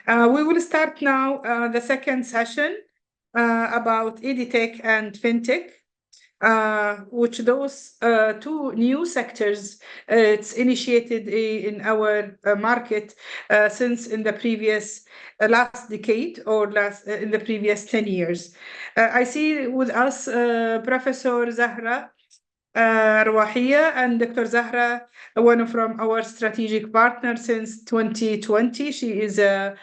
We will start now the second session about EdTech and FinTech, which those two new sectors it's initiated in our market since in the previous last decade or in the previous 10 years. I see with us Professor Zahra Rwahia and Dr. Zahra, one from our strategic partner since 2020. She is a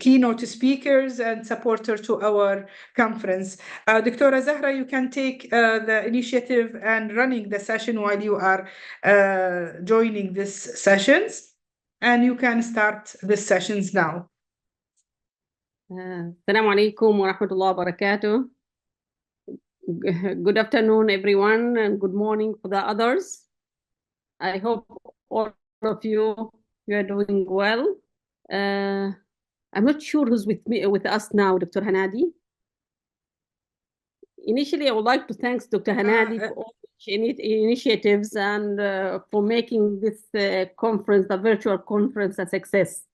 keynote speakers and supporter to our conference. Dr. Zahra, you can take the initiative and running the session while you are joining these sessions, and you can start the sessions now. Assalamu alaikum wa rahmatullahi wa barakatuh. Good afternoon, everyone, and good morning for the others. I hope all of you are doing well. I'm not sure who's with us now, Dr. Hanadi. Initially, I would like to thank Dr. Hanadi for all initiatives and for making this conference, the virtual conference, a success.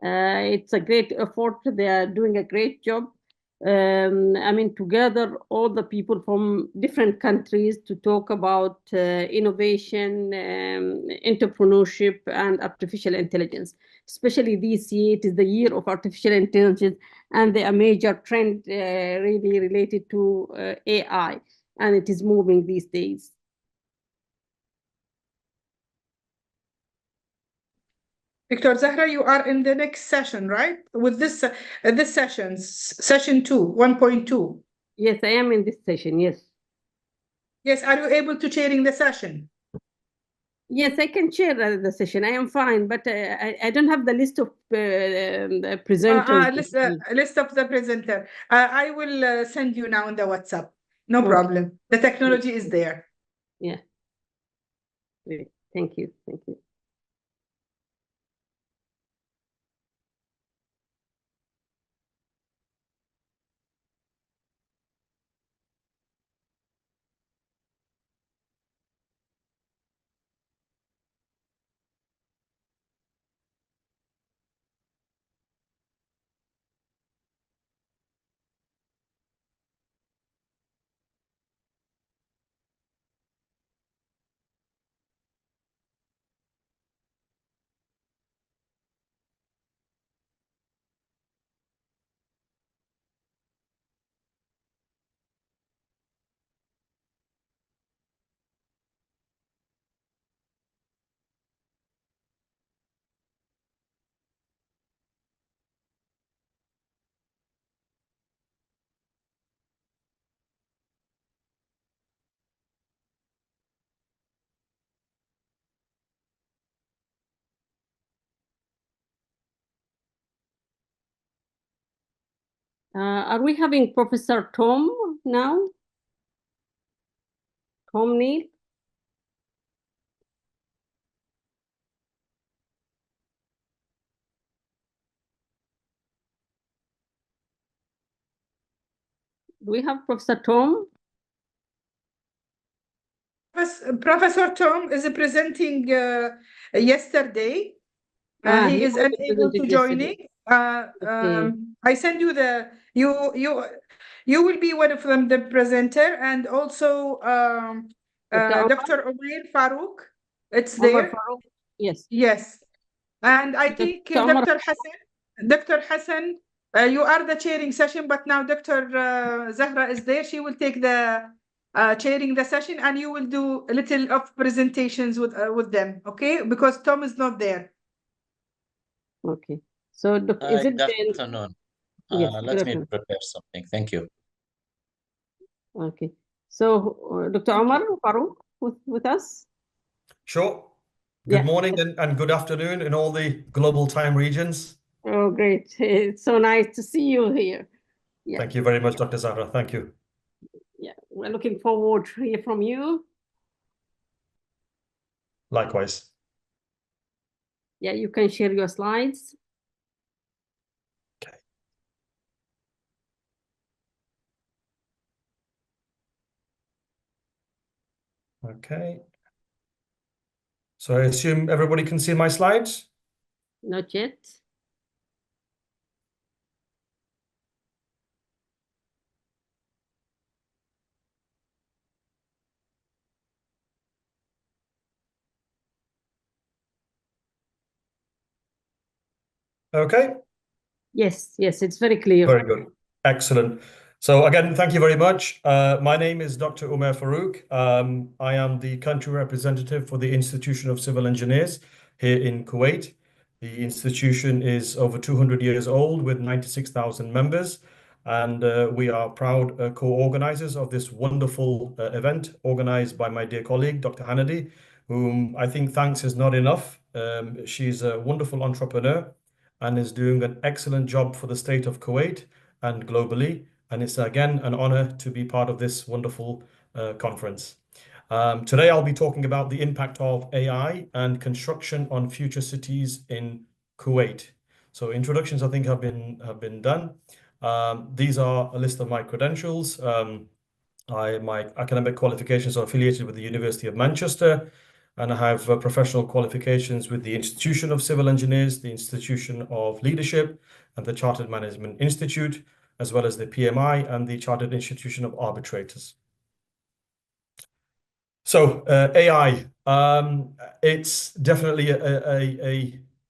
It's a great effort. They are doing a great job. I mean, together all the people from different countries to talk about innovation, entrepreneurship, and artificial intelligence. Especially this year, it is the year of artificial intelligence, and a major trend really related to AI, and it is moving these days. Dr. Zahra, you are in the next session, right? With this session, session 2, 1.2. Yes, I am in this session, yes. Yes, are you able to chairing the session? Yes, I can chair the session. I am fine, but I don't have the list of presenters. List of the presenter. I will send you now in the WhatsApp. No Okay. problem. The technology is there. Yeah. Great. Thank you. Thank you. Are we having Professor Tom now? Tom Neil? Do we have Professor Tom? Professor Tom is presenting yesterday. He is unable to joining. Okay. I send you the you will be one of them, the presenter, and also Dr. Omar Farouk. It's there. Farouk. Yes. Yes, and I think Dr. Hassan, you are the chairing session, but now Dr. Zahra is there. She will take the chairing the session, and you will do a little of presentations with them, okay? Because Tom is not there. Okay. So, is it? Good afternoon. Yes, let me prepare something. Thank you. Okay. So, Dr. Omar Farouk with us? Sure. Good morning and good afternoon in all the global time regions. Oh, great. It's so nice to see you here. Yeah. Thank you very much, Dr. Zahra. Thank you. Yeah, we're looking forward to hear from you. Likewise. Yeah, you can share your slides. Okay. Okay. So I assume everybody can see my slides? Not yet. Okay. Yes, it's very clear. Very good. Excellent. So again, thank you very much. My name is Dr. Umer Farouk. I am the country representative for the Institution of Civil Engineers here in Kuwait. The institution is over 200 years old with 96,000 members. And we are proud co-organizers of this wonderful event organized by my dear colleague, Dr. Hanadi, whom I think thanks is not enough. She's a wonderful entrepreneur and is doing an excellent job for the state of Kuwait and globally. And it's again an honor to be part of this wonderful conference. Today, I'll be talking about the impact of AI and construction on future cities in Kuwait. So introductions, I think, have been done. These are a list of my credentials. My academic qualifications are affiliated with the University of Manchester, and I have professional qualifications with the Institution of Civil Engineers, the Institution of Leadership, and the Chartered Management Institute, as well as the PMI and the Chartered Institution of Arbitrators. So AI, it's definitely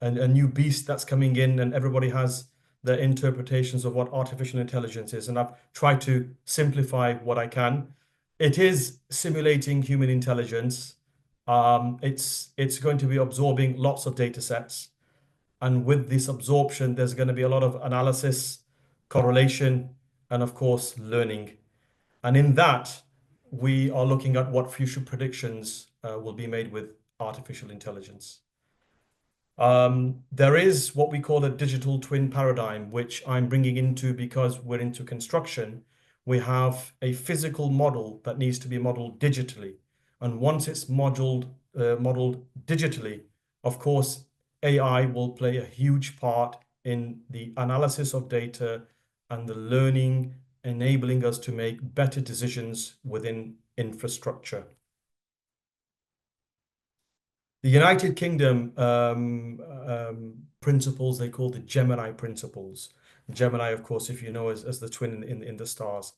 a new beast that's coming in, and everybody has their interpretations of what artificial intelligence is, and I've tried to simplify what I can. It is simulating human intelligence. It's going to be absorbing lots of data sets, and with this absorption, there's going to be a lot of analysis, correlation, and of course, learning. And in that, we are looking at what future predictions will be made with artificial intelligence. There is what we call a digital twin paradigm, which I'm bringing into because we're into construction. We have a physical model that needs to be modeled digitally. And once it's modeled digitally, of course, AI will play a huge part in the analysis of data and the learning, enabling us to make better decisions within infrastructure. The United Kingdom principles, they call the Gemini principles. Gemini, of course, if you know, as the twin in the stars.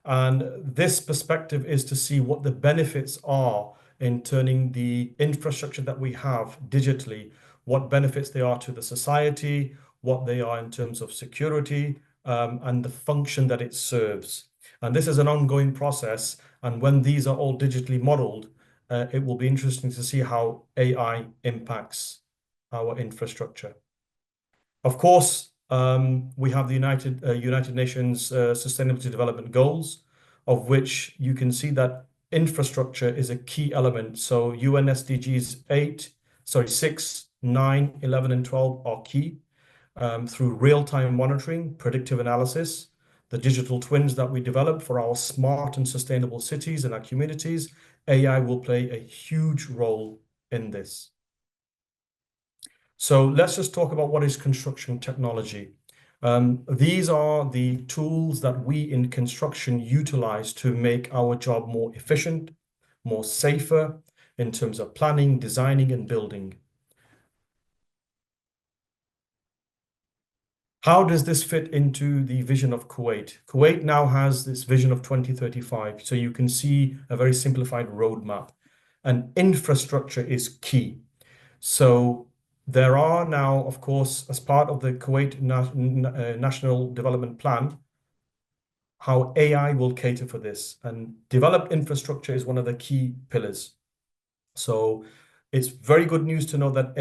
And this perspective is to see what the benefits are in turning the infrastructure that we have digitally, what benefits they are to the society, what they are in terms of security, and the function that it serves. And this is an ongoing process. And when these are all digitally modeled, it will be interesting to see how AI impacts our infrastructure. Of course, we have the United Nations Sustainability Development Goals, of which you can see that infrastructure is a key element. So UN SDGs 6, 9, 11, and 12 are key. Through real-time monitoring, predictive analysis, the digital twins that we develop for our smart and sustainable cities and our communities, AI will play a huge role in this. So let's just talk about what is construction technology. These are the tools that we in construction utilize to make our job more efficient, more safer in terms of planning, designing, and building. How does this fit into the vision of Kuwait? Kuwait now has this vision of 2035. So you can see a very simplified roadmap, and infrastructure is key. So there are now, of course, as part of the Kuwait National Development Plan, how AI will cater for this. And developed infrastructure is one of the key pillars. So it's very good news to know that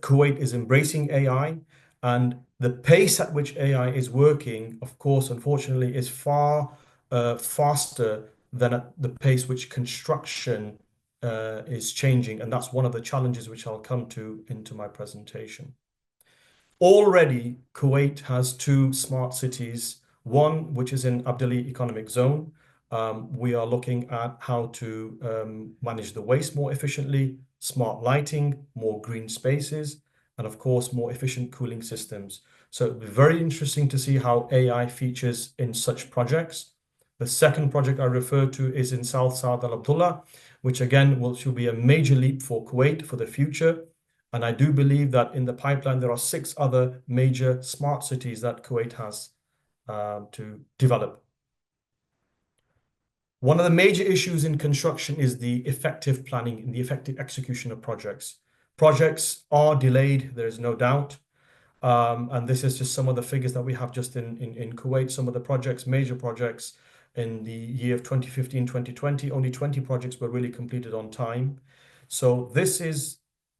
Kuwait is embracing AI, and the pace at which AI is working, of course, unfortunately, is far faster than at the pace which construction is changing. And that's one of the challenges which I'll come to into my presentation. Already, Kuwait has 2 smart cities, one which is in Abdali Economic Zone. We are looking at how to manage the waste more efficiently, smart lighting, more green spaces, and of course, more efficient cooling systems. So it'll be very interesting to see how AI features in such projects. The second project I refer to is in South Saad Al Abdullah, which again should be a major leap for Kuwait for the future. And I do believe that in the pipeline, there are 6 other major smart cities that Kuwait has to develop. One of the major issues in construction is the effective planning and the effective execution of projects. Projects are delayed, there is no doubt. And this is just some of the figures that we have just in Kuwait. Some of the projects, major projects in the year of 2015, 2020, only 20 projects were really completed on time. So this is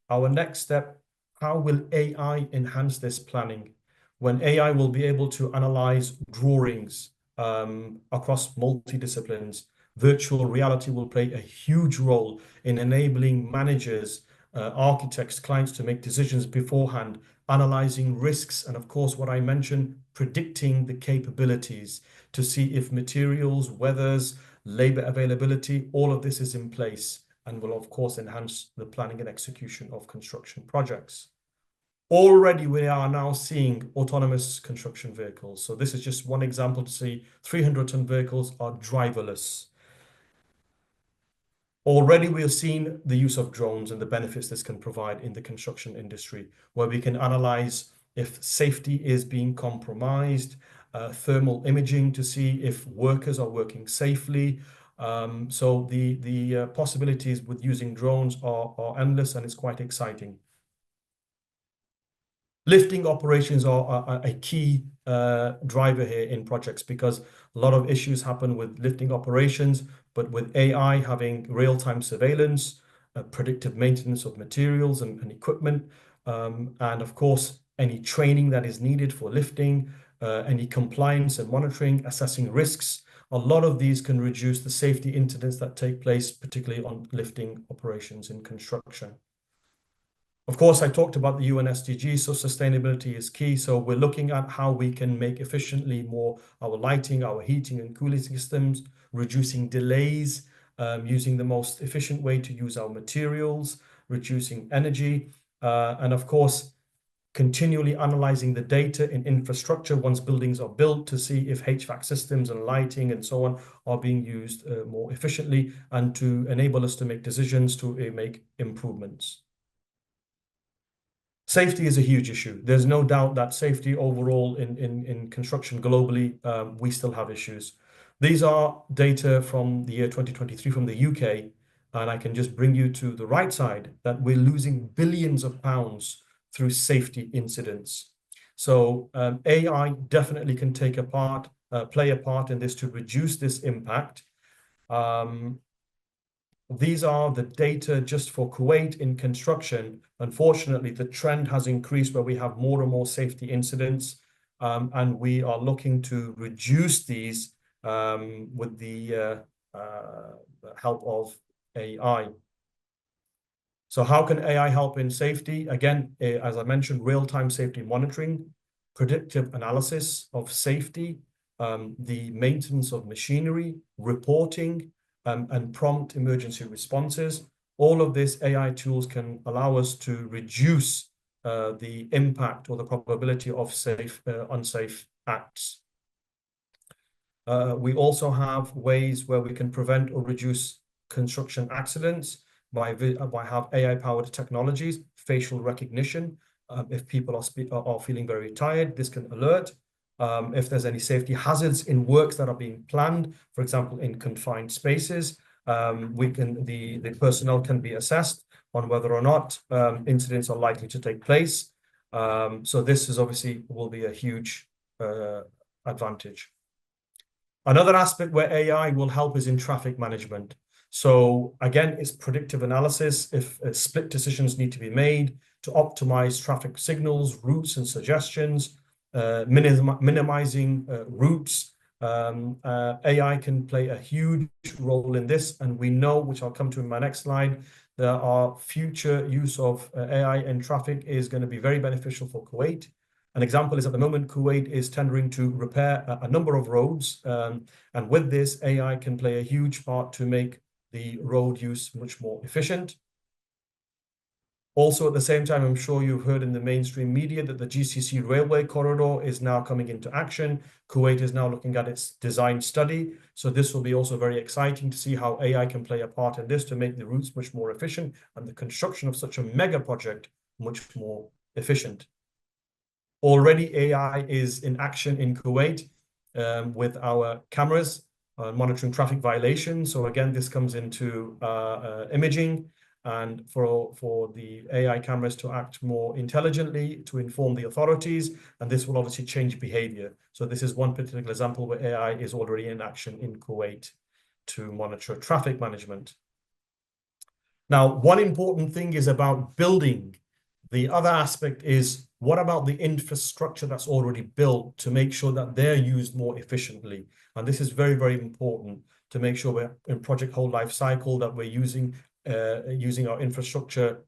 our next step. How will AI enhance this planning? When AI will be able to analyze drawings across multidisciplines, virtual reality will play a huge role in enabling managers, architects, clients to make decisions beforehand, analyzing risks, and of course, what I mentioned, predicting the capabilities to see if materials, weathers, labor availability, all of this is in place and will of course enhance the planning and execution of construction projects. Already we are now seeing autonomous construction vehicles. So this is just one example to see 300-ton vehicles are driverless. Already we have seen the use of drones and the benefits this can provide in the construction industry, where we can analyze if safety is being compromised, thermal imaging to see if workers are working safely. So the possibilities with using drones are endless, and it's quite exciting. Lifting operations are a key driver here in projects, because a lot of issues happen with lifting operations, but with AI having real-time surveillance, predictive maintenance of materials and equipment, and of course, any training that is needed for lifting, any compliance and monitoring, assessing risks, a lot of these can reduce the safety incidents that take place, particularly on lifting operations in construction. Of course, I talked about the UN SDGs, so sustainability is key. So we're looking at how we can make efficiently more our lighting, our heating and cooling systems, reducing delays, using the most efficient way to use our materials, reducing energy, and of course, continually analyzing the data in infrastructure once buildings are built to see if HVAC systems and lighting and so on are being used more efficiently, and to enable us to make decisions to make improvements. Safety is a huge issue. There's no doubt that safety overall in construction globally, we still have issues. These are data from the year 2023 from the UK, and I can just bring you to the right side that we're losing billions of pounds through safety incidents. So AI definitely can take a part, play a part in this to reduce this impact. These are the data just for Kuwait in construction. Unfortunately, the trend has increased where we have more and more safety incidents, and we are looking to reduce these with the help of AI. So how can AI help in safety? Again, as I mentioned, real-time safety monitoring, predictive analysis of safety, the maintenance of machinery, reporting, and prompt emergency responses. All of this AI tools can allow us to reduce the impact or the probability of unsafe acts. We also have ways where we can prevent or reduce construction accidents by have AI-powered technologies, facial recognition. If people are feeling very tired, this can alert. If there's any safety hazards in works that are being planned, for example, in confined spaces, the personnel can be assessed on whether or not incidents are likely to take place. So this is obviously will be a huge advantage. Another aspect where AI will help is in traffic management. So again, it's predictive analysis. If split decisions need to be made to optimize traffic signals, routes, and suggestions, minimizing routes. AI can play a huge role in this, and we know, which I'll come to in my next slide, that our future use of AI in traffic is going to be very beneficial for Kuwait. An example is at the moment, Kuwait is tendering to repair a number of roads, and with this, AI can play a huge part to make the road use much more efficient. Also, at the same time, I'm sure you've heard in the mainstream media that the GCC railway corridor is now coming into action. Kuwait is now looking at its design study. So this will be also very exciting to see how AI can play a part in this to make the routes much more efficient and the construction of such a mega project much more efficient. Already AI is in action in Kuwait with our cameras monitoring traffic violations. So again, this comes into imaging, and for the AI cameras to act more intelligently, to inform the authorities, and this will obviously change behavior. So this is one particular example where AI is already in action in Kuwait to monitor traffic management. Now, one important thing is about building. The other aspect is, what about the infrastructure that's already built to make sure that they're used more efficiently? And this is very, very important to make sure we're in project whole life cycle, that we're using our infrastructure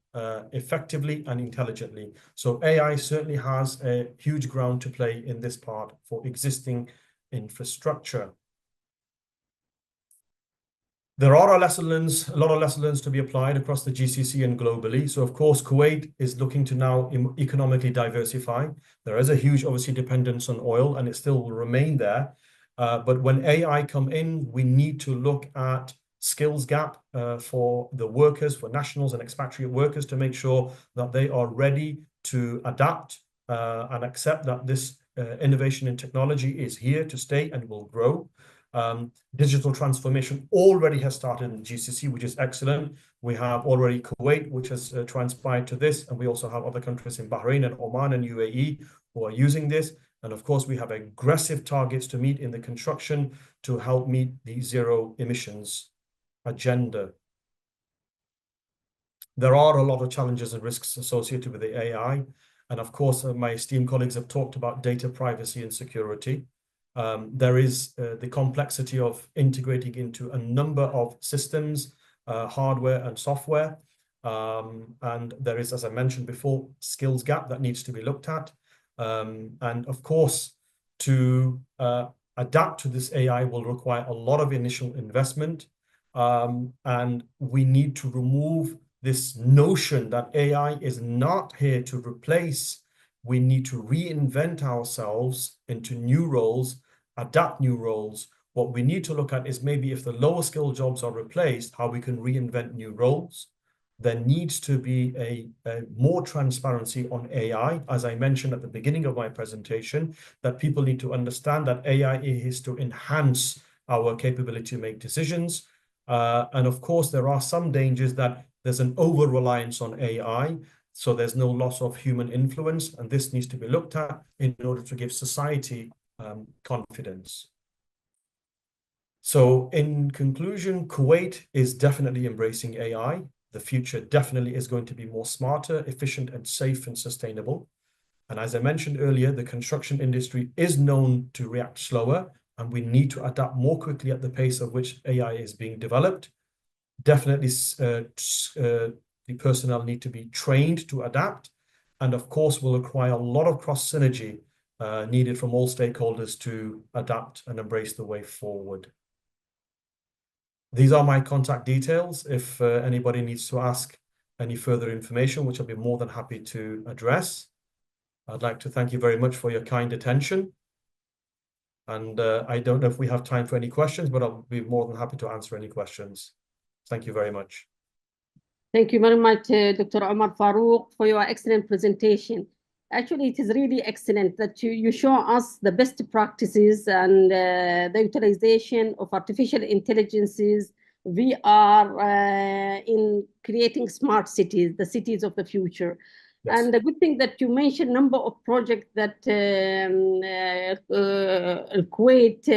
effectively and intelligently. So AI certainly has a huge ground to play in this part for existing infrastructure. There are a lot of lesson learns to be applied across the GCC and globally. So of course, Kuwait is looking to now economically diversify. There is a huge, obviously, dependence on oil, and it still will remain there. But when AI come in, we need to look at skills gap for the workers, for nationals and expatriate workers, to make sure that they are ready to adapt and accept that this innovation in technology is here to stay and will grow. Digital transformation already has started in GCC, which is excellent. We have already Kuwait, which has transpired to this, and we also have other countries in Bahrain and Oman and UAE who are using this. And of course, we have aggressive targets to meet in the construction to help meet the zero emissions agenda. There are a lot of challenges and risks associated with the AI. And of course, my esteemed colleagues have talked about data privacy and security. There is the complexity of integrating into a number of systems, hardware and software. And there is, as I mentioned before, skills gap that needs to be looked at. And of course, to adapt to this AI will require a lot of initial investment. And we need to remove this notion that AI is not here to replace. We need to reinvent ourselves into new roles, adapt new roles. What we need to look at is maybe if the lower skill jobs are replaced, how we can reinvent new roles. There needs to be a more transparency on AI, as I mentioned at the beginning of my presentation, that people need to understand that AI is to enhance our capability to make decisions. And of course, there are some dangers that there's an over-reliance on AI, so there's no loss of human influence, and this needs to be looked at in order to give society confidence. So in conclusion, Kuwait is definitely embracing AI. The future definitely is going to be more smarter, efficient, and safe and sustainable. And as I mentioned earlier, the construction industry is known to react slower, and we need to adapt more quickly at the pace of which AI is being developed. Definitely, the personnel need to be trained to adapt, and of course will require a lot of cross synergy needed from all stakeholders to adapt and embrace the way forward. These are my contact details if anybody needs to ask any further information, which I'll be more than happy to address. I'd like to thank you very much for your kind attention. And I don't know if we have time for any questions, but I'll be more than happy to answer any questions. Thank you very much. Thank you very much, Dr. Omar Farouk, for your excellent presentation. Actually, it is really excellent that you show us the best practices and the utilization of artificial intelligences, VR, in creating smart cities, the cities of the future. Yes. And the good thing that you mentioned number of projects that Kuwait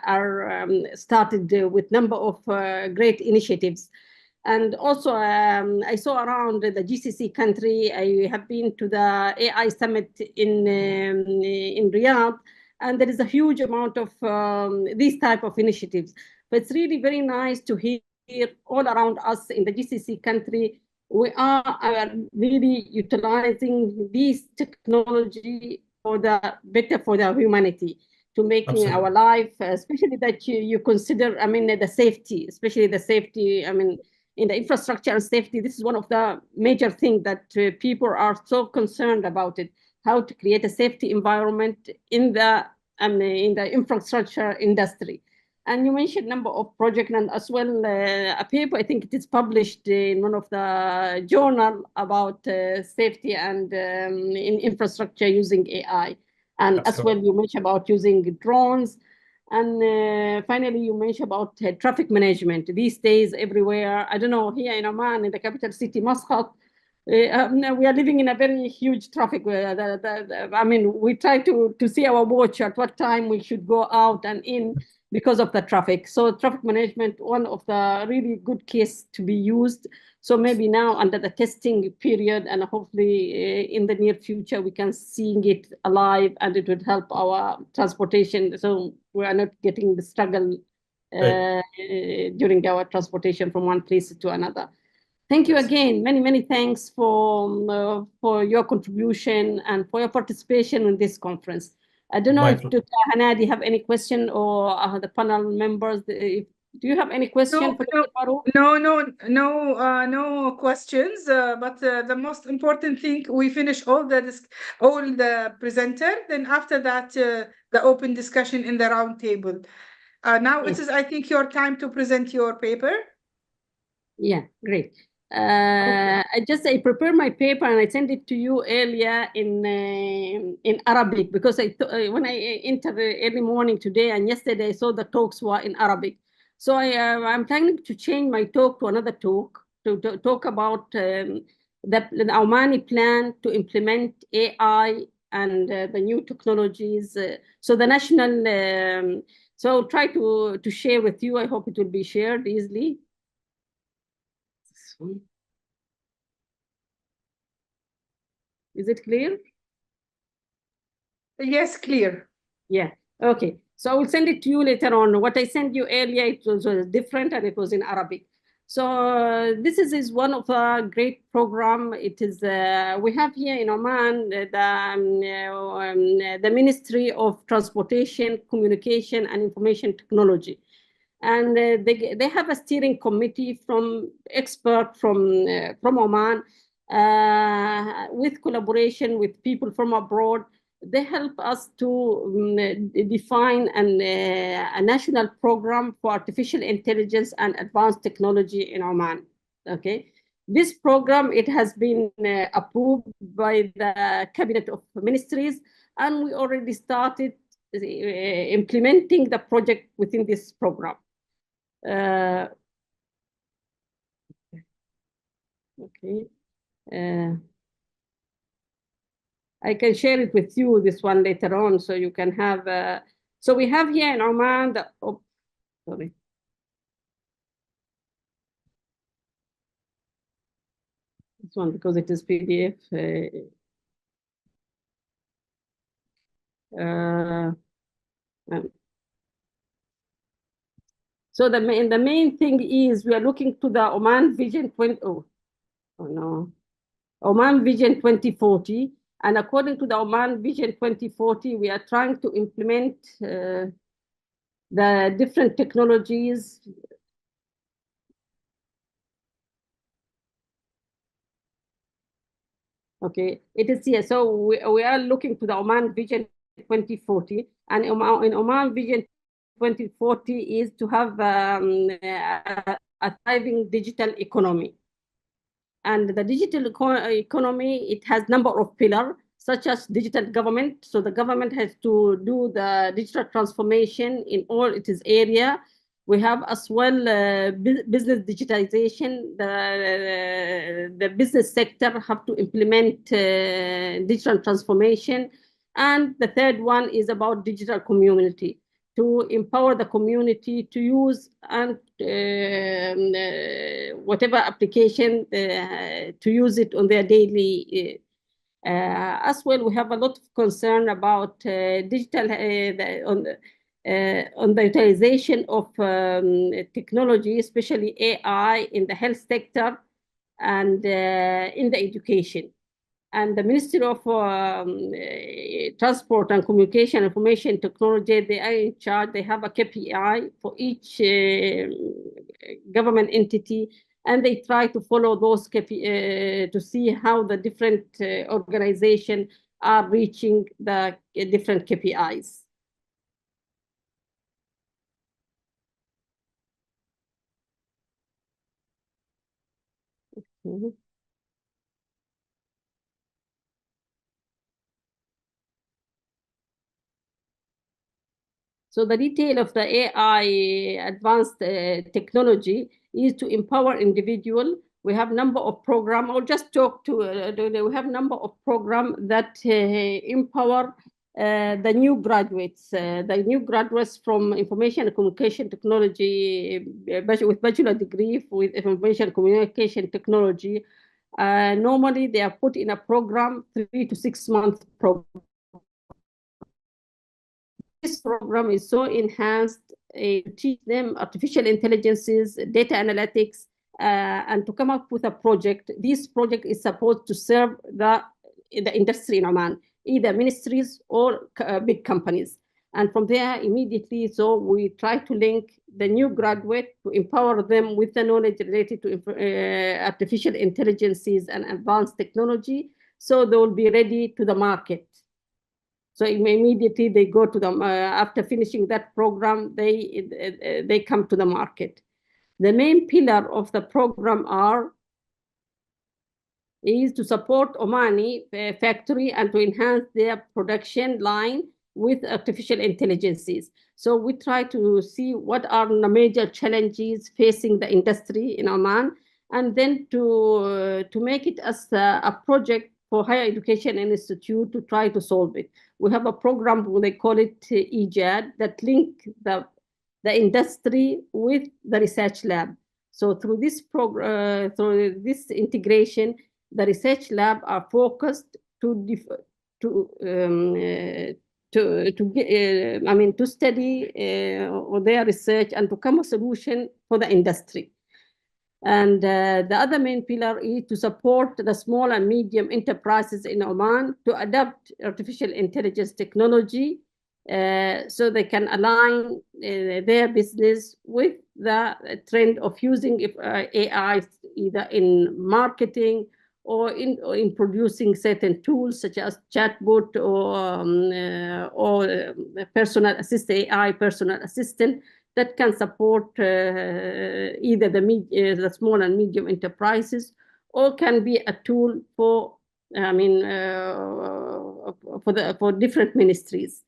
are started with number of great initiatives. And also, I saw around the GCC country, I have been to the AI summit in Riyadh, and there is a huge amount of these type of initiatives. But it's really very nice to hear all around us in the GCC country, we are really utilizing this technology for the better for the humanity, to making Absolutely. Our life, especially that you consider, I mean, the safety, especially the safety, I mean, in the infrastructure and safety, this is one of the major things that people are so concerned about it, how to create a safety environment in the infrastructure industry. And you mentioned number of projects and as well a paper, I think it is published in one of the journal about safety and in infrastructure using AI. And That's as well, you mentioned about using drones. And finally, you mentioned about traffic management. These days, everywhere, I don't know, here in Oman, in the capital city, Muscat, we are living in a very huge traffic. I mean, we try to see our watch at what time we should go out and in because of the traffic. So traffic management, one of the really good case to be used. So maybe now under the testing period and hopefully in the near future, we can see it alive and it would help our transportation. So we are not getting the struggle during our transportation from one place to another. Thank you again. Many, many thanks for your contribution and for your participation in this conference. I don't know if Dr. Hanadi have any question or the panel members. Do you have any question for Dr. Farouk? No questions. But the most important thing, we finish all the presenter. Then after that, the open discussion in the round table. Now it is, I think, your time to present your paper. Yeah, great. I prepared my paper and I sent it to you earlier in Arabic because when I entered early morning today and yesterday I saw the talks were in Arabic. So I'm planning to change my talk to another talk to talk about the Omani plan to implement AI and the new technologies. So the national, so I'll try to share with you. I hope it will be shared easily. Is it clear? Yes, clear. Yeah, okay. So I will send it to you later on. What I sent you earlier, it was different and it was in Arabic. So this is one of a great program. It is, we have here in Oman, the Ministry of Transportation, Communication and Information Technology. And they have a steering committee from experts from Oman with collaboration with people from abroad. They help us to define a national program for artificial intelligence and advanced technology in Oman. Okay, this program, it has been approved by the Cabinet of Ministries, and we already started implementing the project within this program. Okay. I can share it with you, this one later on, so you can have, so we have here in Oman, sorry. This one, because it is PDF. So the main thing is we are looking to the Oman Vision 2040. And according to the Oman Vision 2040, we are trying to implement the different technologies. Okay, it is here. So we are looking to the Oman Vision 2040. And in Oman Vision 2040 is to have a thriving digital economy. And the digital economy, it has number of pillars, such as digital government. So the government has to do the digital transformation in all its area. We have as well business digitization. The business sector have to implement digital transformation. And the third one is about digital community, to empower the community to use and whatever application to use it on their daily. As well, we have a lot of concern about digital on the utilization of technology, especially AI in the health sector and in the education. And the Ministry of Transport and Communication Information Technology, they are in charge. They have a KPI for each government entity, and they try to follow those KPI to see how the different organizations are reaching the different KPIs. Mhm. So the detail of the AI advanced technology is to empower individual. We have number of program. I'll just talk to. We have number of program that empower the new graduates. The new graduates from information and communication technology with bachelor degree with information and communication technology. Normally they are put in a program, 3 to 6 month program. This program is so enhanced to teach them artificial intelligences, data analytics, and to come up with a project. This project is supposed to serve the industry in Oman, either ministries or big companies. And from there, immediately, so we try to link the new graduate to empower them with the knowledge related to artificial intelligences and advanced technology, so they will be ready to the market. So immediately they go to them after finishing that program, they come to the market. The main pillar of the program is to support Omani factory and to enhance their production line with artificial intelligences. So we try to see what are the major challenges facing the industry in Oman, and then to make it as a project for higher education institute to try to solve it. We have a program, they call it EJAD, that link the industry with the research lab. So through this program, through this integration, the research lab are focused to study their research and to come a solution for the industry. And the other main pillar is to support the small and medium enterprises in Oman to adopt artificial intelligence technology so they can align their business with the trend of using AI either in marketing or in producing certain tools such as chatbot or personal assistant, AI personal assistant that can support either the small and medium enterprises, or can be a tool for for different ministries.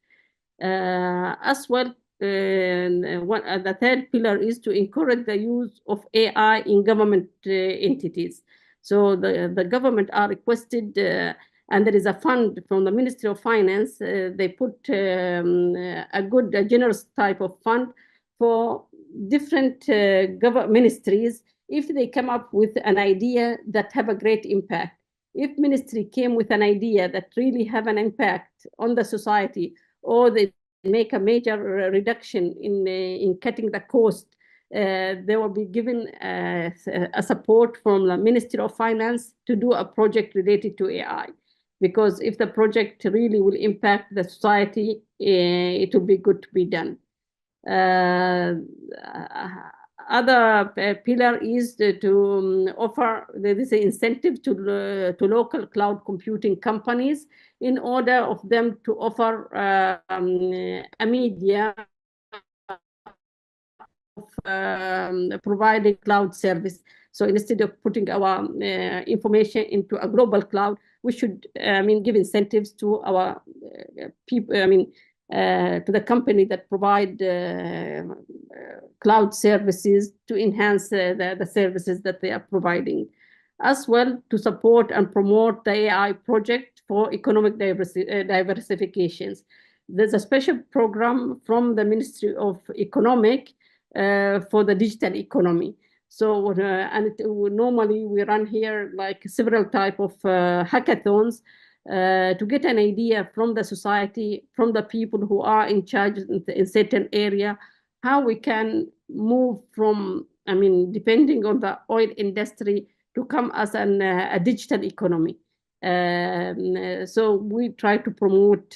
As well, the third pillar is to encourage the use of AI in government entities. So the government are requested, and there is a fund from the Ministry of Finance. They put a generous type of fund for different ministries if they come up with an idea that have a great impact. If ministry came with an idea that really have an impact on the society, or they make a major reduction in cutting the cost, they will be given a support from the Ministry of Finance to do a project related to AI. Because if the project really will impact the society, it will be good to be done. Other pillar is to offer this incentive to local cloud computing companies in order of them to offer a media of providing cloud service. So instead of putting our information into a global cloud, we should give incentives to our people, to the company that provide cloud services to enhance the services that they are providing. As well, to support and promote the AI project for economic diversifications. There's a special program from the Ministry of Economic for the digital economy. So, normally we run here like several type of hackathons to get an idea from the society, from the people who are in charge in certain area, how we can move from, depending on the oil industry, to come as a digital economy. So we try to promote,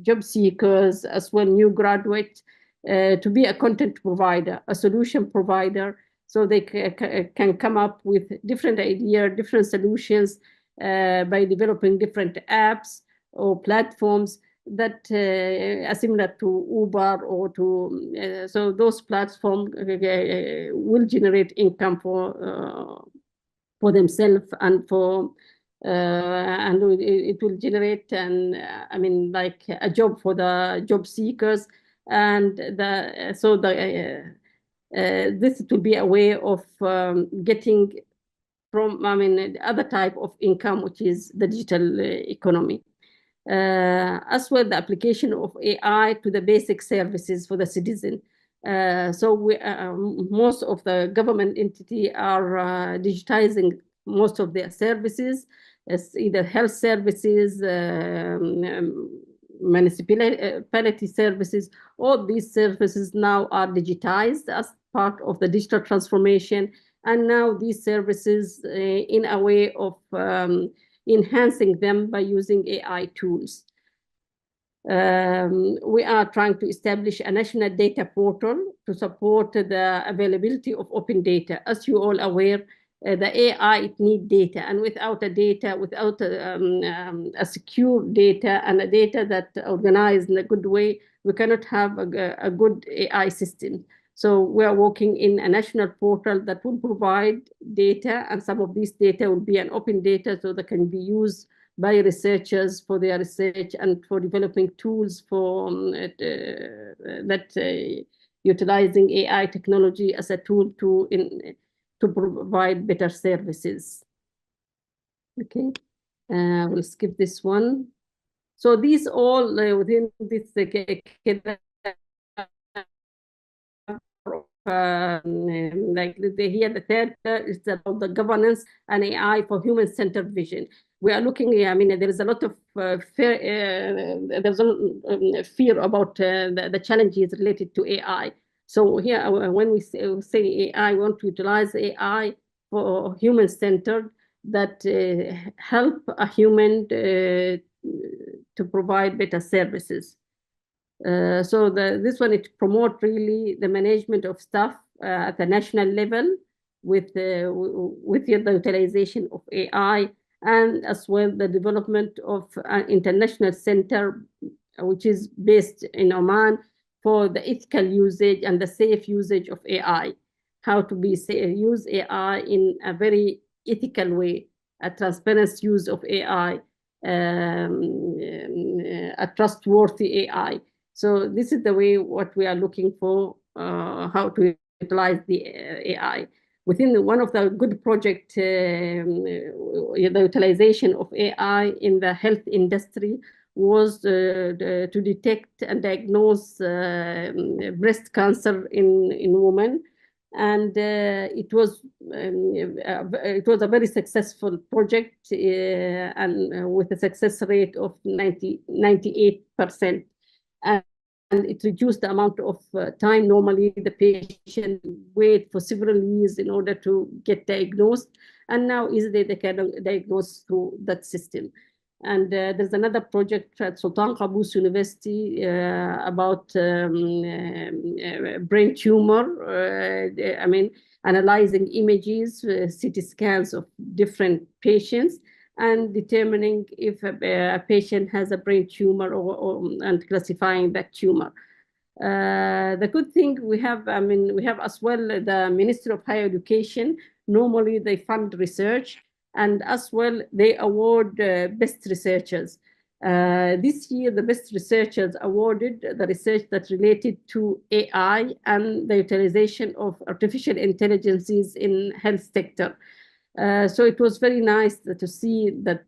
job seekers as well, new graduates, to be a content provider, a solution provider, so they can come up with different ideas, different solutions by developing different apps or platforms that are similar to Uber or to, so those platforms will generate income for themselves and for, and it will generate like a job for the job seekers, and this will be a way of getting from other type of income, which is the digital economy. As well, the application of AI to the basic services for the citizen. So most of the government entity are digitizing most of their services, as either health services, municipality services. All these services now are digitized as part of the digital transformation. And now these services in a way of enhancing them by using AI tools. We are trying to establish a national data portal to support the availability of open data. As you all aware, the AI, it needs data, and without a data, without a secure data and a data that organized in a good way, we cannot have a good AI system. So we are working in a national portal that will provide data, and some of these data will be an open data, so that can be used by researchers for their research and for developing tools for utilizing AI technology as a tool to provide better services. Okay, we'll skip this one. So these all within this like here, the third is about the governance and AI for human-centered vision. We are looking, there is a lot of there's a fear about the challenges related to AI. So here, when we say AI, we want to utilize AI for human-centered that help a human to provide better services. So this one, it promotes really the management of staff at the national level with the utilization of AI, and as well the development of an international center which is based in Oman for the ethical usage and the safe usage of AI, how to use AI in a very ethical way, a transparent use of AI, a trustworthy AI. So this is the way what we are looking for, how to utilize the AI. Within one of the good projects, the utilization of AI in the health industry was to detect and diagnose breast cancer in women. And it was a very successful project, and with a success rate of 98%. And it reduced the amount of time normally the patient wait for several years in order to get diagnosed, and now easily they can diagnose through that system. And there's another project at Sultan Qaboos University about brain tumor, analyzing images, CT scans of different patients, and determining if a patient has a brain tumor and classifying that tumor. The good thing we have as well the Ministry of Higher Education. Normally they fund research, and as well they award best researchers. This year, the best researchers awarded the research that related to AI and the utilization of artificial intelligences in health sector. So it was very nice to see that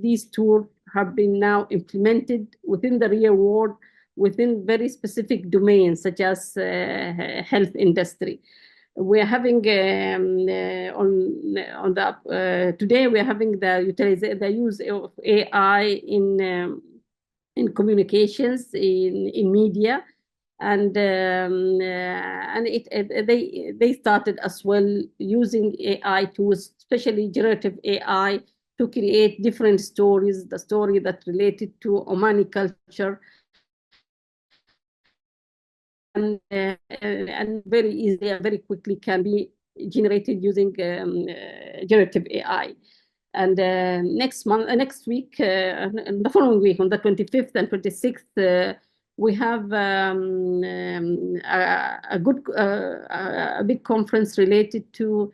these tools have been now implemented within the real world, within very specific domains such as health industry. We're having today we are having the use of AI in communications, in media. And they started as well using AI tools, especially generative AI, to create different stories, the story that related to Omani culture, and very easily and very quickly can be generated using generative AI. And next week, and the following week, on the 25th and 26th, we have a big conference related to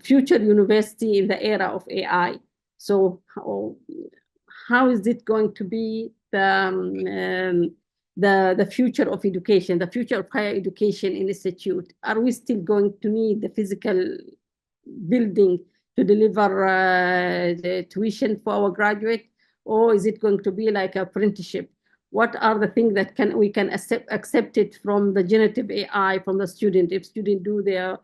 future university in the era of AI. So how is it going to be the future of education, the future of higher education institute? Are we still going to need the physical building to deliver the tuition for our graduate, or is it going to be like apprenticeship? What are the things that we can accept it from the generative AI, from the student? If students do their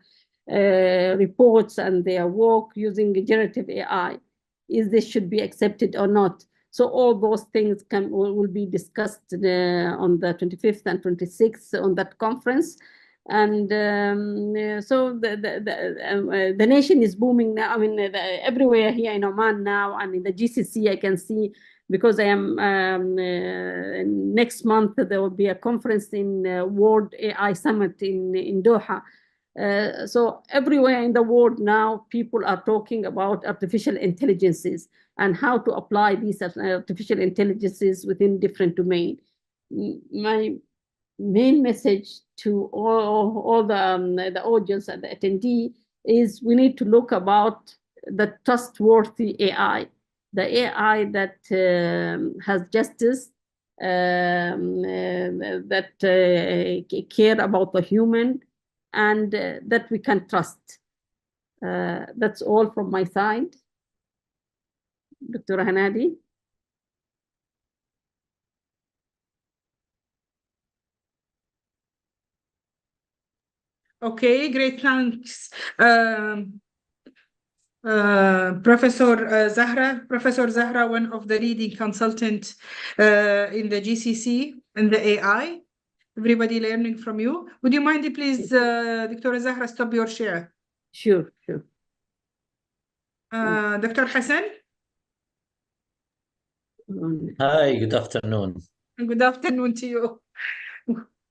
reports and their work using generative AI, is this should be accepted or not? So all those things will be discussed on the 25th and 26th on that conference. And so the nation is booming now. I mean, everywhere here in Oman now, and in the GCC, I can see, because I am next month there will be a conference in World AI Summit in Doha. So everywhere in the world now, people are talking about artificial intelligences and how to apply these artificial intelligences within different domains. My main message to all the audience and the attendee is we need to look about the trustworthy AI, the AI that has justice, that care about the human, and that we can trust. That's all from my side. Dr. Hanadi. Okay, great, thanks. Professor Zahra, one of the leading consultants in the GCC and the AI. Everybody learning from you. Would you mind, please, Dr. Zahra, stop your share? Sure. Dr. Hassan? Hi, good afternoon. Good afternoon to you.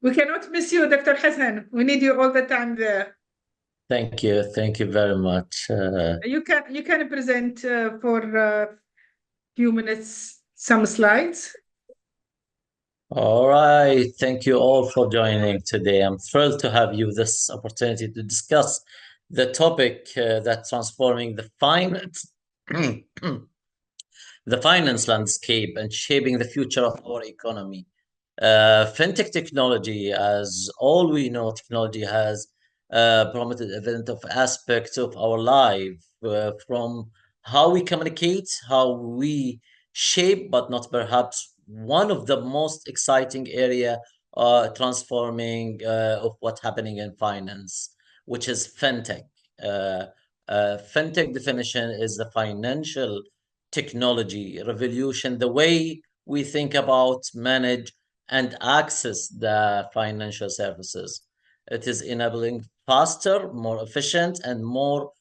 We cannot miss you, Dr. Hassan. We need you all the time there. Thank you very much. You can present for a few minutes some slides. All right, thank you all for joining today. I'm thrilled to have you this opportunity to discuss the topic that's transforming the finance, the finance landscape and shaping the future of our economy. Fintech technology, as all we know, technology has promoted a variety of aspects of our life, from how we communicate, how we shape, but not perhaps one of the most exciting area transforming of what's happening in finance, which is fintech. Fintech definition is the financial technology revolution, the way we think about, manage, and access the financial services. It is enabling faster, more efficient, and more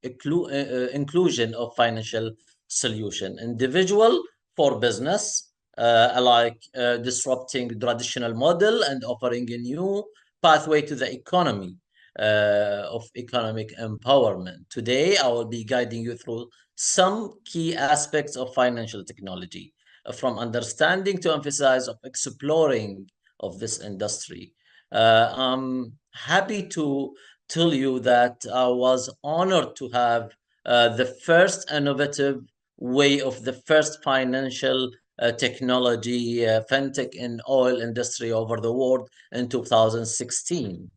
inclusion of financial solution, individual for business, alike, disrupting traditional model and offering a new pathway to the economy of economic empowerment. Today, I will be guiding you through some key aspects of financial technology, from understanding to emphasize of exploring of this industry. I'm happy to tell you that I was honored to have the first innovative way of the first financial technology fintech in oil industry over the world in 2016.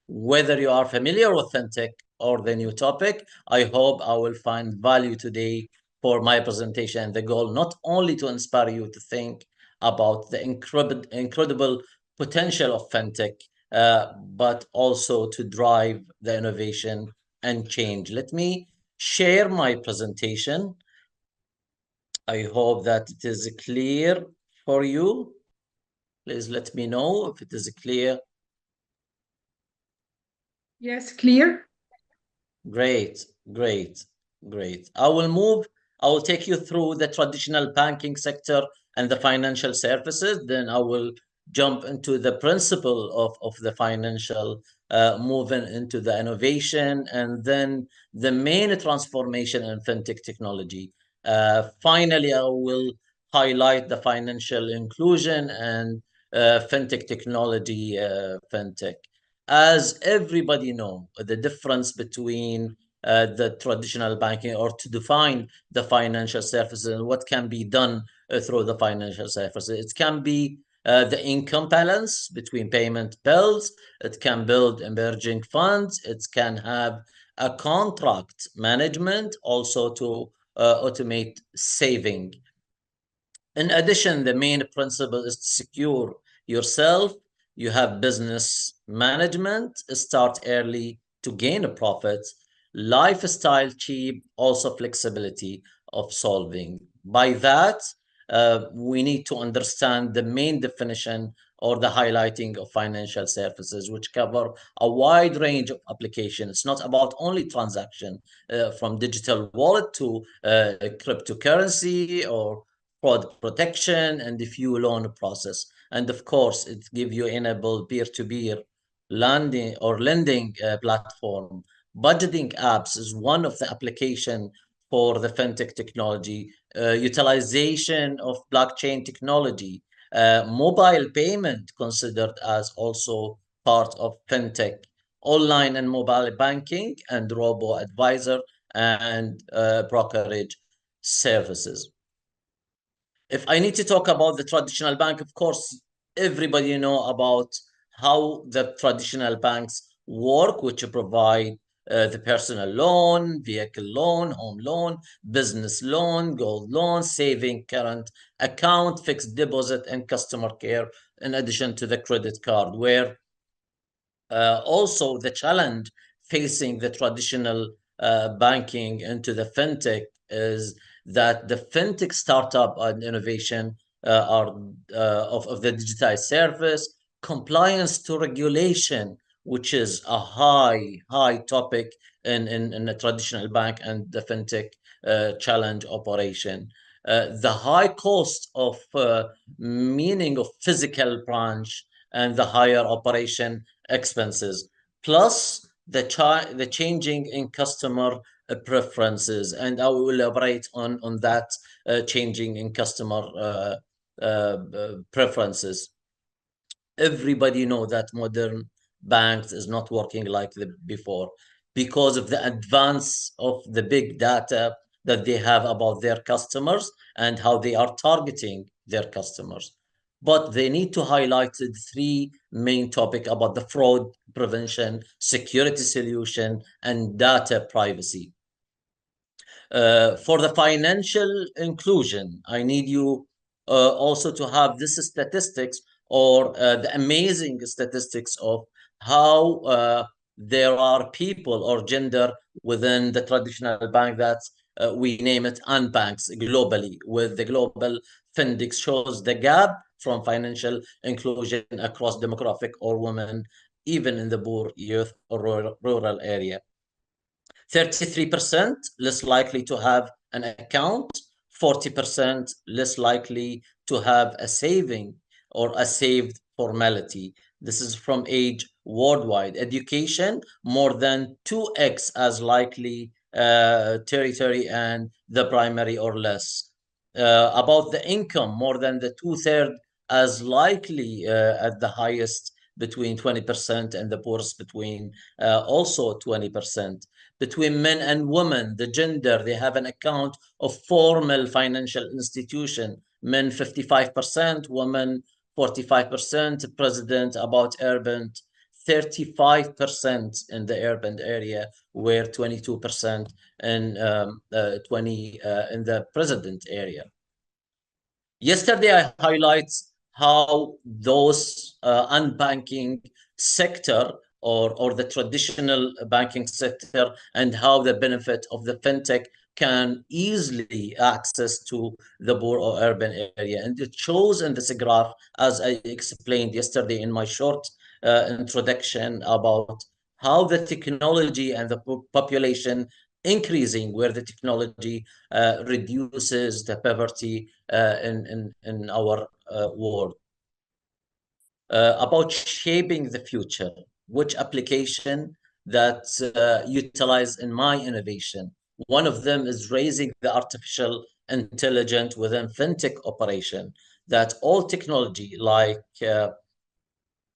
Whether you are familiar with fintech or the new topic, I hope I will find value today for my presentation. The goal not only to inspire you to think about the incredible potential of fintech, but also to drive the innovation and change. Let me share my presentation. I hope that it is clear for you. Please let me know if it is clear. Yes, clear. Great. I will take you through the traditional banking sector and the financial services. Then I will jump into the principle of the financial moving into the innovation, and then the main transformation in fintech technology. Finally, I will highlight the financial inclusion and fintech technology, fintech. As everybody know, the difference between the traditional banking, or to define the financial services and what can be done through the financial services. It can be the income balance between payment bills. It can build emerging funds. It can have a contract management, also to automate saving. In addition, the main principle is to secure yourself. You have business management, start early to gain a profit, lifestyle cheap, also flexibility of solving. By that, we need to understand the main definition or the highlighting of financial services, which cover a wide range of applications. It's not about only transaction, from digital wallet to cryptocurrency or fraud protection and the few loan process. And of course, it gives you enable peer-to-peer lending platform. Budgeting apps is one of the application for the fintech technology. Utilization of blockchain technology, mobile payment considered as also part of fintech, online and mobile banking, and robo-advisor and brokerage services. If I need to talk about the traditional bank, of course, everybody know about how the traditional banks work, which provide the personal loan, vehicle loan, home loan, business loan, gold loan, saving current account, fixed deposit, and customer care, in addition to the credit card, where also the challenge facing the traditional banking into the fintech is that the fintech startup and innovation are of the digitized service, compliance to regulation, which is a high topic in the traditional bank and the fintech challenge operation. The high cost of meaning of physical branch and the higher operation expenses, plus the changing in customer preferences, and I will elaborate on that changing in customer preferences. Everybody know that modern banks is not working like before because of the advance of the big data that they have about their customers and how they are targeting their customers. But they need to highlight the three main topics about the fraud prevention, security solution, and data privacy. For the financial inclusion, I need you also to have this statistics or the amazing statistics of how there are people or gender within the traditional bank that we name it unbanks globally, with the global index shows the gap from financial inclusion across demographic or women, even in the poor youth or rural area. 33% less likely to have an account, 40% less likely to have a saving or a saved formality. This is from age worldwide. Education, more than 2x as likely territory and the primary or less. About the income, more than the 2/3 as likely at the highest between 20% and the poorest between also 20%. Between men and women, the gender, they have an account of formal financial institution. Men 55%, women 45%, president about urban 35% in the urban area, where 22% in in the president area. Yesterday, I highlight how those unbanking sector or the traditional banking sector and how the benefit of the fintech can easily access to the poor or urban area. And it shows in this graph, as I explained yesterday in my short introduction, about how the technology and the population increasing, where the technology reduces the poverty in our world. About shaping the future, which application that utilize in my innovation. One of them is raising the artificial intelligence within fintech operation, that all technology like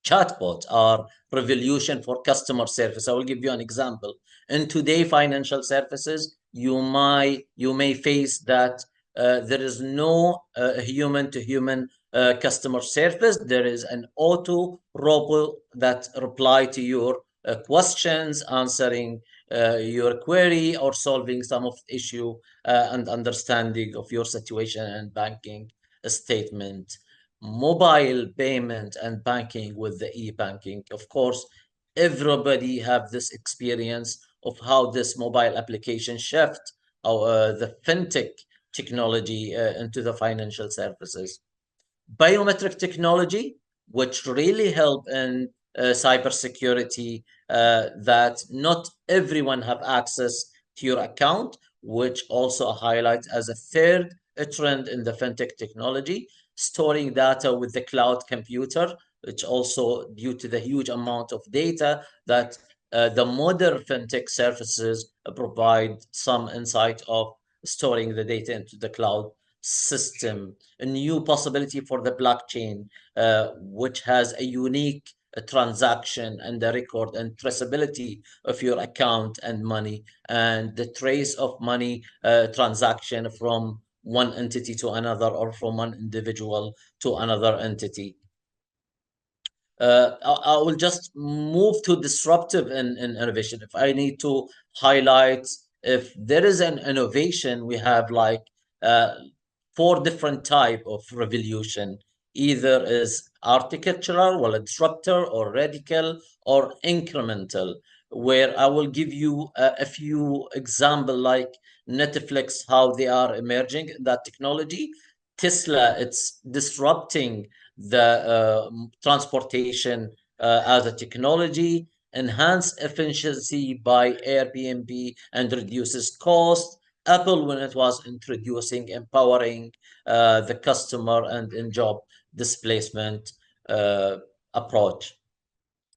chatbot are revolution for customer service. I will give you an example. In today financial services, you may face that there is no human-to-human customer service. There is an auto robot that reply to your questions, answering your query or solving some of the issue and understanding of your situation and banking statement. Mobile payment and banking with the e-banking. Of course, everybody have this experience of how this mobile application shift the fintech technology into the financial services. Biometric technology, which really help in cybersecurity, that not everyone have access to your account, which also highlights as a third trend in the fintech technology. Storing data with the cloud computer, which also due to the huge amount of data that the modern fintech services provide some insight of storing the data into the cloud system. A new possibility for the blockchain, which has a unique transaction and the record and traceability of your account and money, and the trace of money transaction from one entity to another or from one individual to another entity. I will just move to disruptive in innovation. If I need to highlight, if there is an innovation, we have like 4 different type of revolution. Either is architectural, well, a disruptor, or radical, or incremental, where I will give you a few examples like Netflix, how they are emerging that technology. Tesla, it's disrupting the transportation as a technology, enhance efficiency by Airbnb and reduces cost. Apple, when it was introducing empowering the customer and in job displacement approach.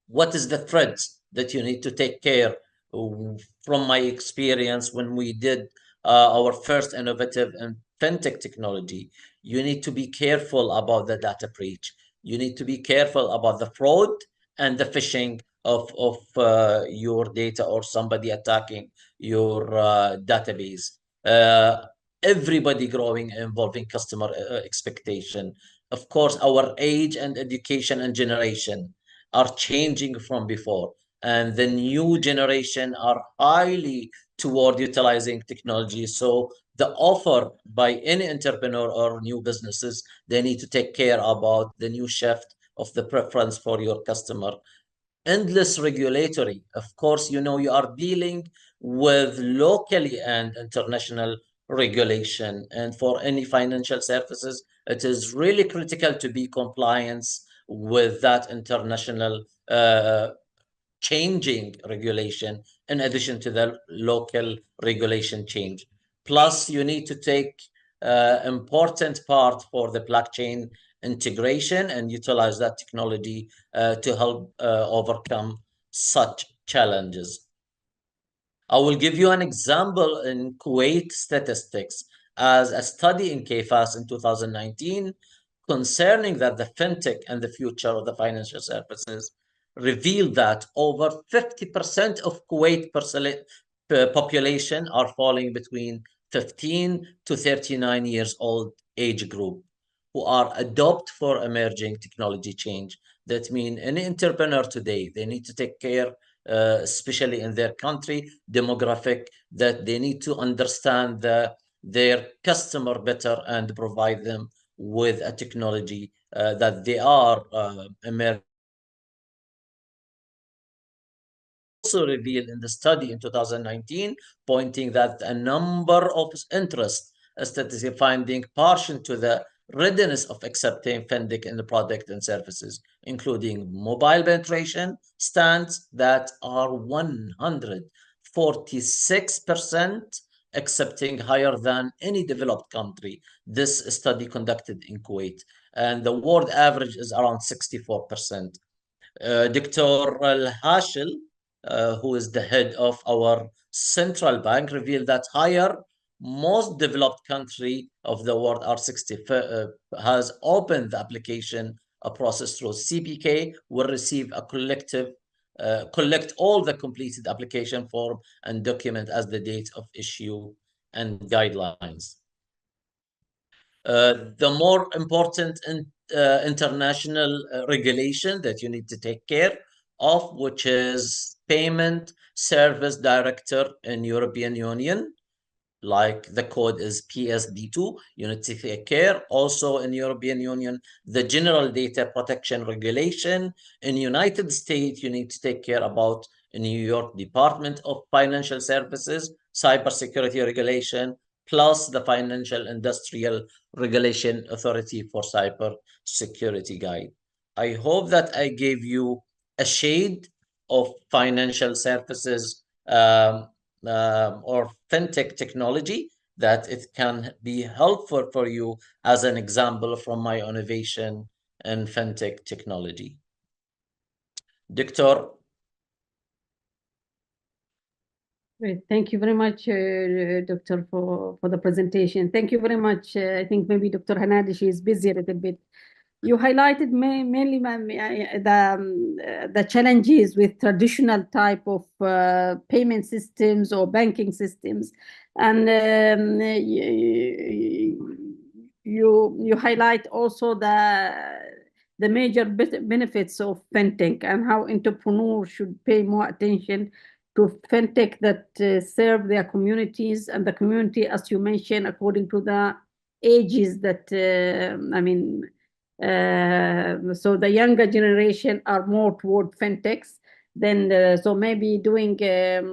What is the threats that you need to take care of? From my experience, when we did our first innovative and fintech technology, you need to be careful about the data breach. You need to be careful about the fraud and the phishing of your data or somebody attacking your database. Everybody growing, involving customer expectation. Of course, our age and education and generation are changing from before, and the new generation are highly toward utilizing technology. So the offer by any entrepreneur or new businesses, they need to take care about the new shift of the preference for your customer. Endless regulatory. Of course, you are dealing with locally and international regulation. And for any financial services, it is really critical to be compliance with that international changing regulation, in addition to the local regulation change. Plus, you need to take important part for the blockchain integration and utilize that technology to help overcome such challenges. I will give you an example in Kuwait statistics as a study in KFAS in 2019 concerning that the fintech and the future of the financial services revealed that over 50% of Kuwait population are falling between 15 to 39 years old age group, who are adopt for emerging technology change. That means any entrepreneur today, they need to take care, especially in their country demographic, that they need to understand their customer better and provide them with a technology that they are emerging. Also revealed in the study in 2019, pointing that a number of interest statistics finding partial to the readiness of accepting fintech in the product and services, including mobile penetration stands that are 146%, accepting higher than any developed country. This study conducted in Kuwait, and the world average is around 64%. Dr. Al-Hashil, who is the head of our central bank, revealed that most developed country of the world, R60, has opened the application process through CPK, will receive a collect all the completed application form and document as the date of issue and guidelines. The more important international regulation that you need to take care of, which is Payment Service Directive in European Union, like the code is PSD2, you need to take care. Also in European Union, the General Data Protection Regulation. In United States, you need to take care about New York Department of Financial Services, Cybersecurity Regulation, plus the Financial Industrial Regulation Authority for Cybersecurity Guide. I hope that I gave you a shade of financial services or fintech technology, that it can be helpful for you as an example from my innovation in fintech technology. Dr. Great. Thank you very much, Doctor, for the presentation. Thank you very much. I think maybe Dr. Hanadi, she is busy a little bit. You highlighted mainly the challenges with traditional type of payment systems or banking systems, and you highlight also the major benefits of fintech and how entrepreneurs should pay more attention to fintech that serve their communities, and the community, as you mentioned, according to the ages that so the younger generation are more toward fintechs. Then so maybe doing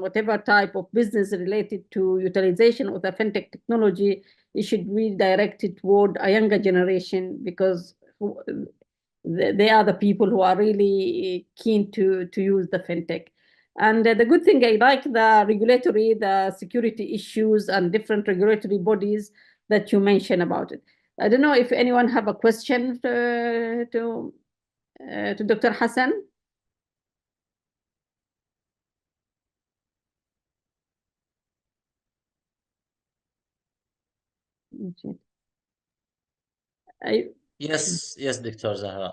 whatever type of business related to utilization of the fintech technology, it should be directed toward a younger generation, because they are the people who are really keen to use the fintech. And the good thing, I like the regulatory, the security issues and different regulatory bodies that you mentioned about it. I don't know if anyone have a question to Dr. Hassan. Yes, Dr. Zahra.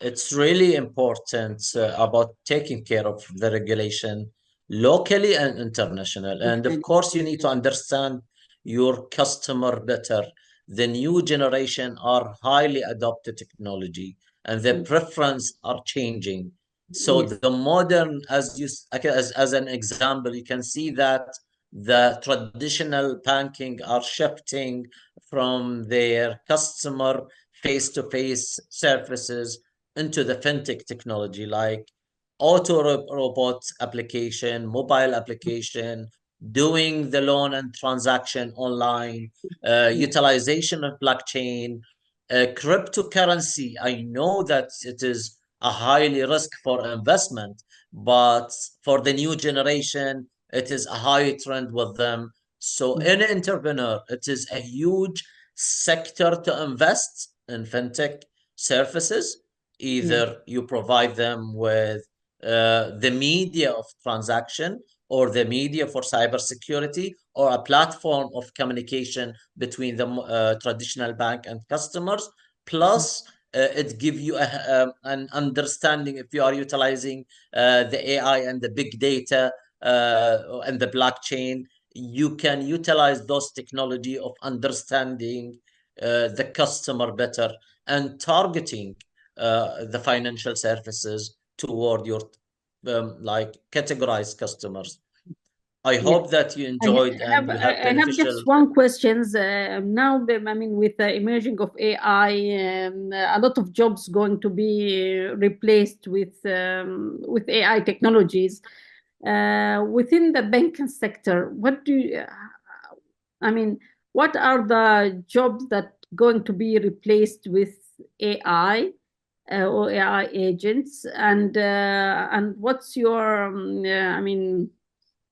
It's really important about taking care of the regulation locally and international. And of course, you need to understand your customer better. The new generation are highly adopted technology, and their preference are changing. So the modern, as an example, you can see that the traditional banking are shifting from their customer face-to-face services into the fintech technology, like auto robot application, mobile application, doing the loan and transaction online, utilization of blockchain, cryptocurrency. I know that it is a highly risk for investment, but for the new generation, it is a high trend with them. So any entrepreneur, it is a huge sector to invest in fintech services. Either you provide them with the media of transaction, or the media for cybersecurity, or a platform of communication between the traditional bank and customers. Plus, it gives you an understanding, if you are utilizing the AI and the big data and the blockchain, you can utilize those technology of understanding the customer better and targeting the financial services toward your like categorized customers. I hope that you enjoyed and you have beneficial. I have just one question. Now, with the emerging of AI, a lot of jobs going to be replaced with AI technologies. Within the banking sector, what are the jobs that going to be replaced with AI or AI agents, and what's your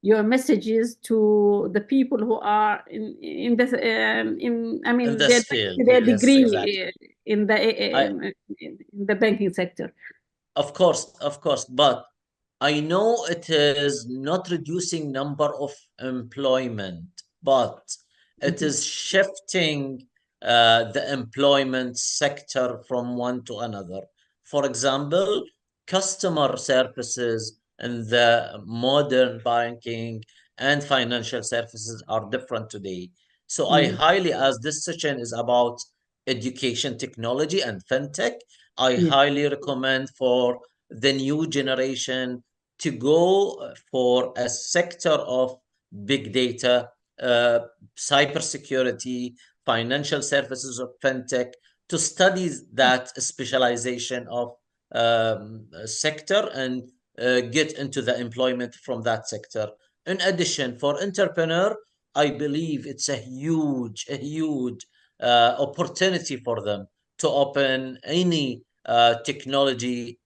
your messages to the people who are in this field, their yes, degree exactly. in the banking sector? Of course, but I know it is not reducing number of employment, but it is shifting the employment sector from one to another. For example, customer services in the modern banking and financial services are different today. So I highly, as this session is about education technology and fintech, I highly recommend for the new generation to go for a sector of big data, cybersecurity, financial services of fintech, to study that specialization of sector and get into the employment from that sector. In addition, for entrepreneur, I believe it's a huge opportunity for them to open any technology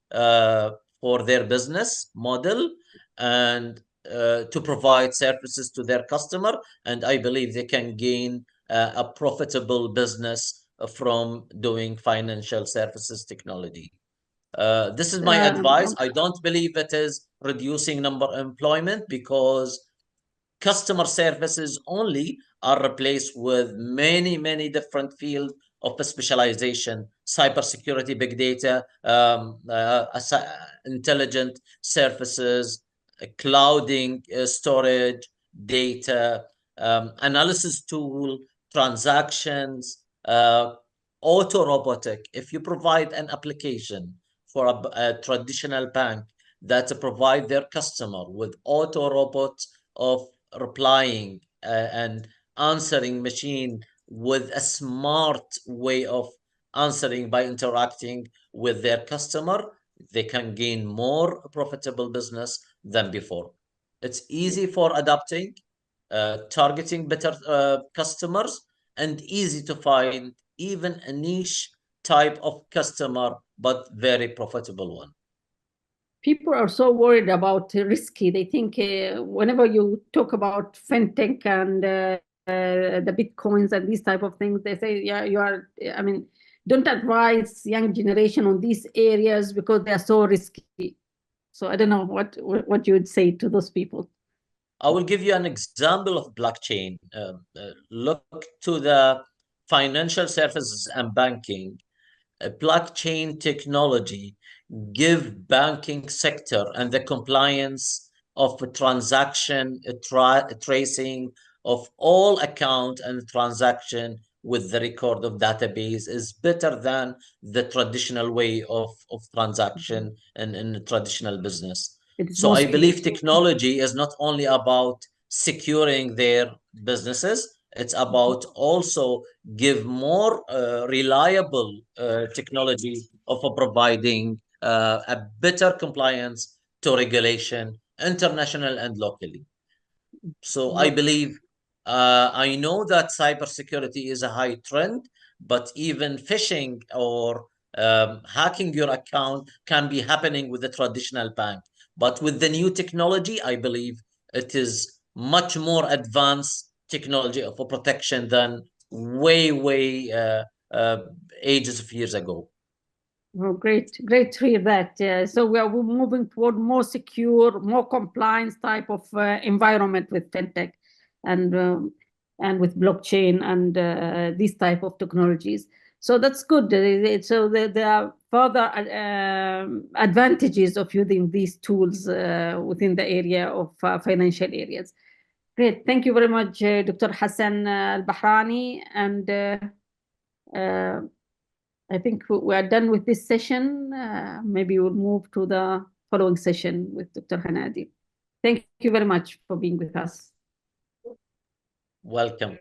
for their business model and to provide services to their customer. And I believe they can gain a profitable business from doing financial services technology. This is my advice. I don't believe it is reducing number of employment, because customer services only are replaced with many different fields of specialization: cybersecurity, big data, intelligent services, clouding, storage, data, analysis tool, transactions, auto robotic. If you provide an application for a traditional bank that provide their customer with auto robots of replying and answering machine with a smart way of answering by interacting with their customer, they can gain more profitable business than before. It's easy for adapting, targeting better customers, and easy to find even a niche type of customer, but very profitable one. People are so worried about risky. They think whenever you talk about fintech and the bitcoins and these type of things, they say, yeah, you are, I mean, don't advise young generation on these areas because they are so risky. So I don't know what you would say to those people. I will give you an example of blockchain. Look to the financial services and banking. Blockchain technology give banking sector and the compliance of transaction tracing of all account and transaction with the record of database is better than the traditional way of transaction in traditional business. So I believe technology is not only about securing their businesses, it's about also give more reliable technology of providing a better compliance to regulation, international and locally. So I believe, I know that cybersecurity is a high trend, but even phishing or hacking your account can be happening with the traditional bank. But with the new technology, I believe it is much more advanced technology for protection than way ages of years ago. Oh, great to hear that. So we're moving toward more secure, more compliance type of environment with fintech and with blockchain and these type of technologies. So that's good. So there are further advantages of using these tools within the area of financial areas. Great. Thank you very much, Dr. Hassan Al-Bahrani. And I think we are done with this session. Maybe we'll move to the following session with Dr. Hanadi. Thank you very much for being with us. Welcome.